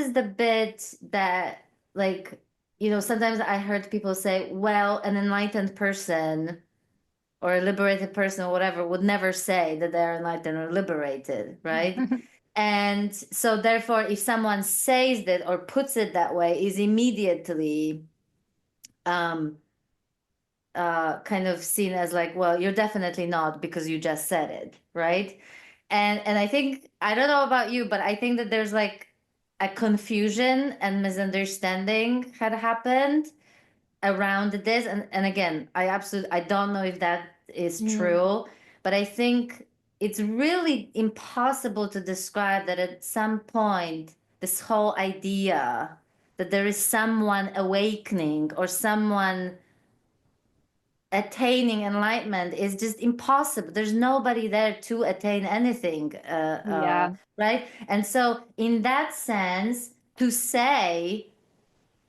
is the bit that, like, sometimes I heard people say, well, an enlightened person or a liberated person or whatever would never say that they're enlightened or liberated, right? And so therefore, if someone says that or puts it that way, is immediately um kind of seen as like, well, you're definitely not because you just said it, right? And I think, I don't know about you, but I think that there's like a confusion and misunderstanding had happened around this. And again, I don't know if that is Mm, true, but I think it's really impossible to describe that at some point this whole idea that there is someone awakening or someone attaining enlightenment is just impossible. There's nobody there to attain anything, yeah. right? And so, in that sense, to say,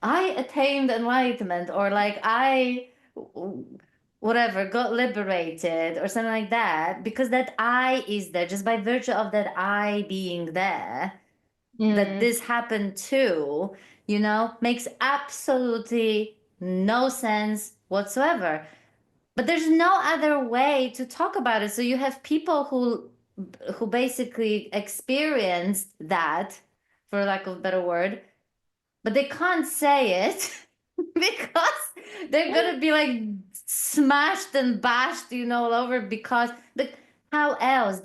I attained enlightenment, or like whatever, got liberated, or something like that, because that I is there, just by virtue of that I being there, that Mm, this happened too, makes absolutely no sense whatsoever. But there's no other way to talk about it. So you have people who basically experienced that, for lack of a better word, but they can't say it because they're gonna be like smashed and bashed, all over. Because the how else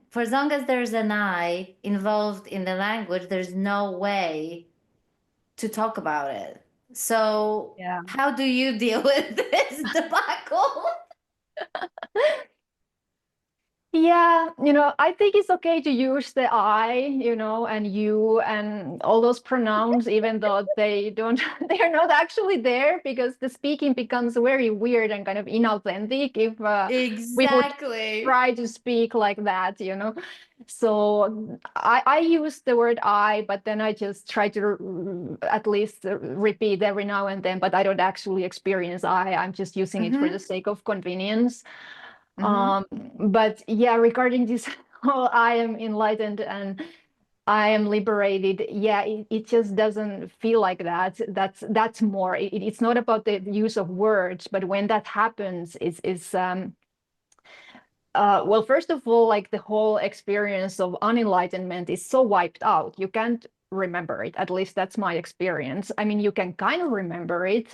for as long as there's an I involved in the language, there's no way to talk about it. So yeah. how do you deal with this debacle? Yeah, I think it's okay to use the I, and you and all those pronouns, even though they don't, they're not actually there, because the speaking becomes very weird and kind of inauthentic if we would Exactly. try to speak like that. So I use the word I, but then I just try to at least repeat every now and then, but I don't actually experience I. I'm just using it for the Mm-hmm. sake of convenience. Mm-hmm. Um, but yeah, regarding this whole I am enlightened and I am liberated, yeah, it just doesn't feel like that. That's more. It's not about the use of words, but when that happens, well, first of all, like the whole experience of unenlightenment is so wiped out. You can't remember it. At least that's my experience. I mean, you can kind of remember it.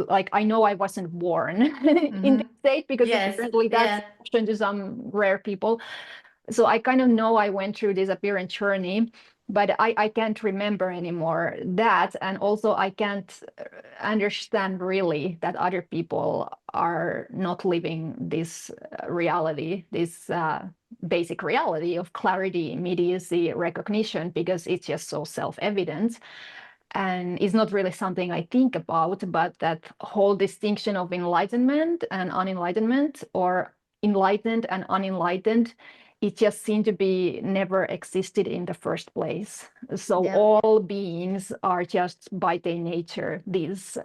Like I know I wasn't born in Mm-hmm. this state because Yes. apparently that's Yeah. an option to some rare people. So I kind of know I went through this appearance journey, but I can't remember anymore that. And also I can't understand really that other people are not living this reality, this basic reality of clarity, immediacy, recognition, because it's just so self-evident. And it's not really something I think about, but that whole distinction of enlightenment and unenlightenment, or enlightened and unenlightened, it just seemed to be never existed in the first place. So Yeah. all beings are just by their nature this.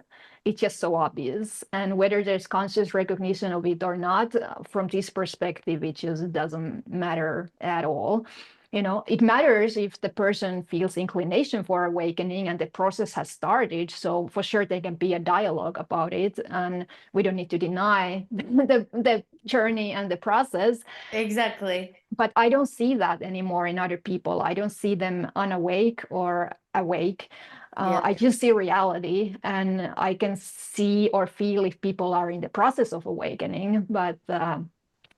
It's just so obvious. And whether there's conscious recognition of it or not, from this perspective, it just doesn't matter at all. It matters if the person feels inclination for awakening and the process has started. So for sure there can be a dialogue about it, and we don't need to deny the journey and the process. Exactly. But I don't see that anymore in other people. I don't see them unawake or awake. Yeah. I just see reality, and I can see or feel if people are in the process of awakening. But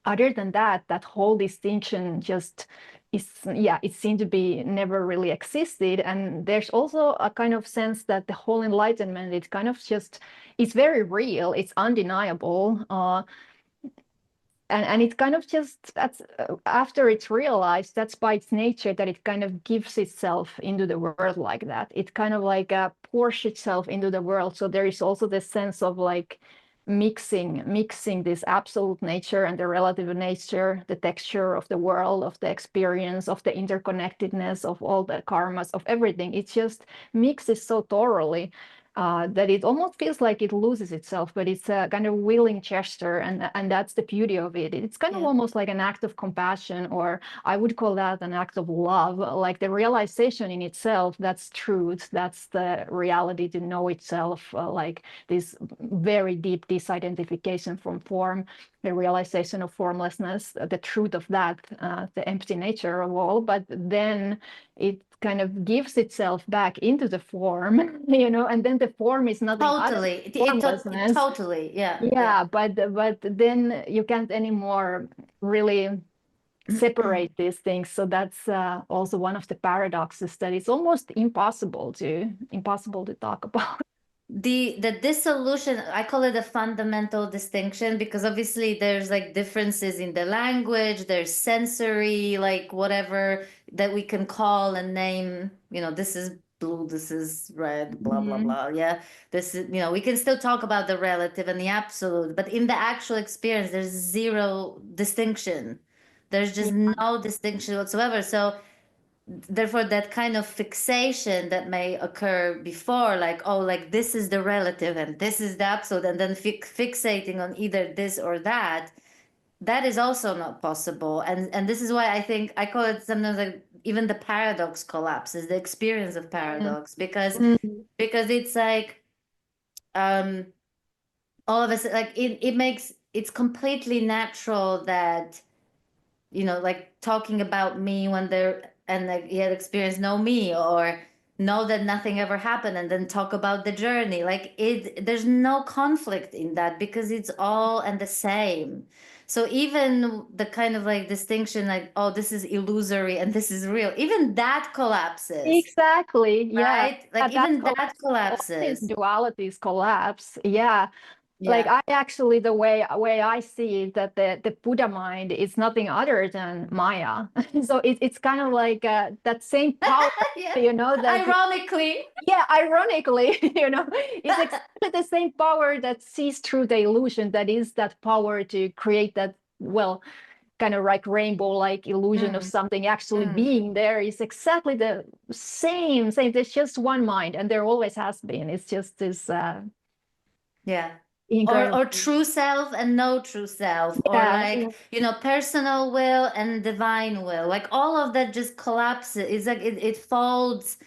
other than that, that whole distinction just is, yeah, it seemed to be never really existed. And there's also a kind of sense that the whole enlightenment, it kind of just, it's very real, it's undeniable. And it kind of just, that's after it's realized, that's by its nature that it kind of gives itself into the world like that. It kind of like pours itself into the world. So there is also this sense of like mixing this absolute nature and the relative nature, the texture of the world, of the experience, of the interconnectedness of all the karmas, of everything. It just mixes so thoroughly. that it almost feels like it loses itself, but it's a kind of willing gesture, and that's the beauty of it. It's kind of Yeah. almost like an act of compassion, or I would call that an act of love, like the realization in itself. That's truth. That's the reality, to know itself, like this very deep disidentification from form, the realization of formlessness, the truth of that, the empty nature of all. But then it kind of gives itself back into the form, and then the form is nothing other Totally. than formlessness. Totally. Yeah. Yeah. Yeah, but then you can't anymore really separate these things. So that's also one of the paradoxes, that it's almost impossible to talk about. The dissolution, I call it a fundamental distinction, because obviously there's like differences in the language, there's sensory, like whatever that we can call and name, this is blue, this is red, blah blah Mhm. blah. Yeah, this is, we can still talk about the relative and the absolute, but in the actual experience there's zero distinction. There's just Yeah. no distinction whatsoever. So therefore that kind of fixation that may occur before, like, oh, like this is the relative and this is the absolute, and then fixating on either this or that, that is also not possible. And this is why I think I call it sometimes like even the paradox collapses, the experience of Mm. paradox, because Mm. it's like um all of us, like it makes it's completely natural that like talking about me when they're, and like he had experienced know me, or know that nothing ever happened, and then talk about the journey. Like there's no conflict in that, because it's all and the same. So even the kind of like distinction, like, oh, this is illusory and this is real, even that collapses, Exactly. Yeah. right? Like That even collapse, that all these collapses. dualities collapse. Yeah. Like Yeah. I actually, the way I see it, that the Buddha mind is nothing other than Maya. So it's kind of like that same power, Yeah. that, Ironically. yeah, ironically, it's exactly the same power that sees through the illusion, that is that power to create that, well, kind of like rainbow like illusion of Mm, something actually mm, being there, is exactly the same. There's just one mind, and there always has been. It's just this yeah. Or incredible. true self and no true self, or Yeah, like, personal will and divine will, like all of that just collapses. It's like it folds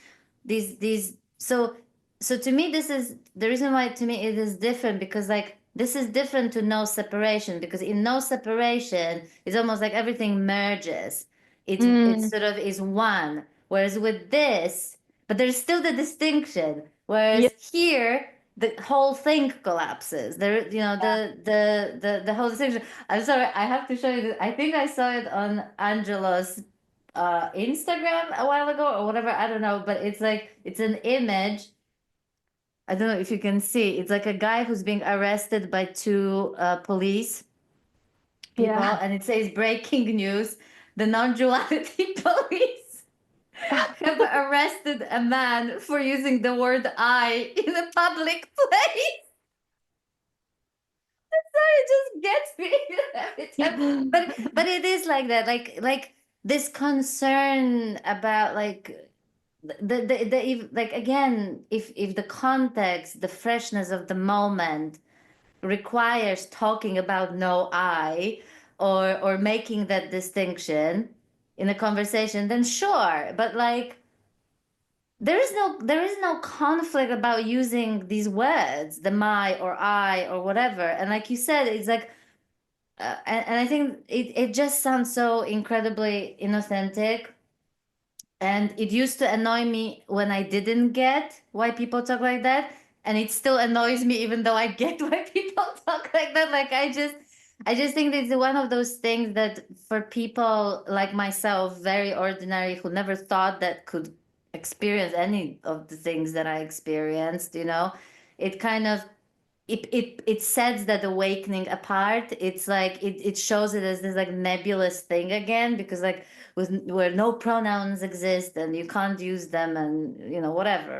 these. So to me, this is the reason why to me it is different, because like this is different to no separation, because in no separation it's almost like everything merges. It mm, sort of is one, whereas with this, but there's still the distinction, yeah, whereas here the whole thing collapses. There, the whole distinction. I'm sorry, I have to show you this. I think I saw it on Angelo's Instagram a while ago or whatever. I don't know, but it's like it's an image. I don't know if you can see. It's like a guy who's being arrested by two police people, yeah. and it says breaking news: the non-duality police have arrested a man for using the word "I" in a public place. It just gets me every time. But it is like that, like this concern about like like again, if the context, the freshness of the moment requires talking about no I, or making that distinction in a conversation, then sure. But like there is no conflict about using these words, the my or I or whatever. And like you said, it's like and I think it just sounds so incredibly inauthentic. And it used to annoy me when I didn't get why people talk like that. And it still annoys me even though I get why people talk like that. Like I just think it's one of those things that for people like myself, very ordinary, who never thought that could experience any of the things that I experienced, it kind of it sets that awakening apart. It's like it shows it as this like nebulous thing again, because like where no pronouns exist and you can't use them, and whatever, right?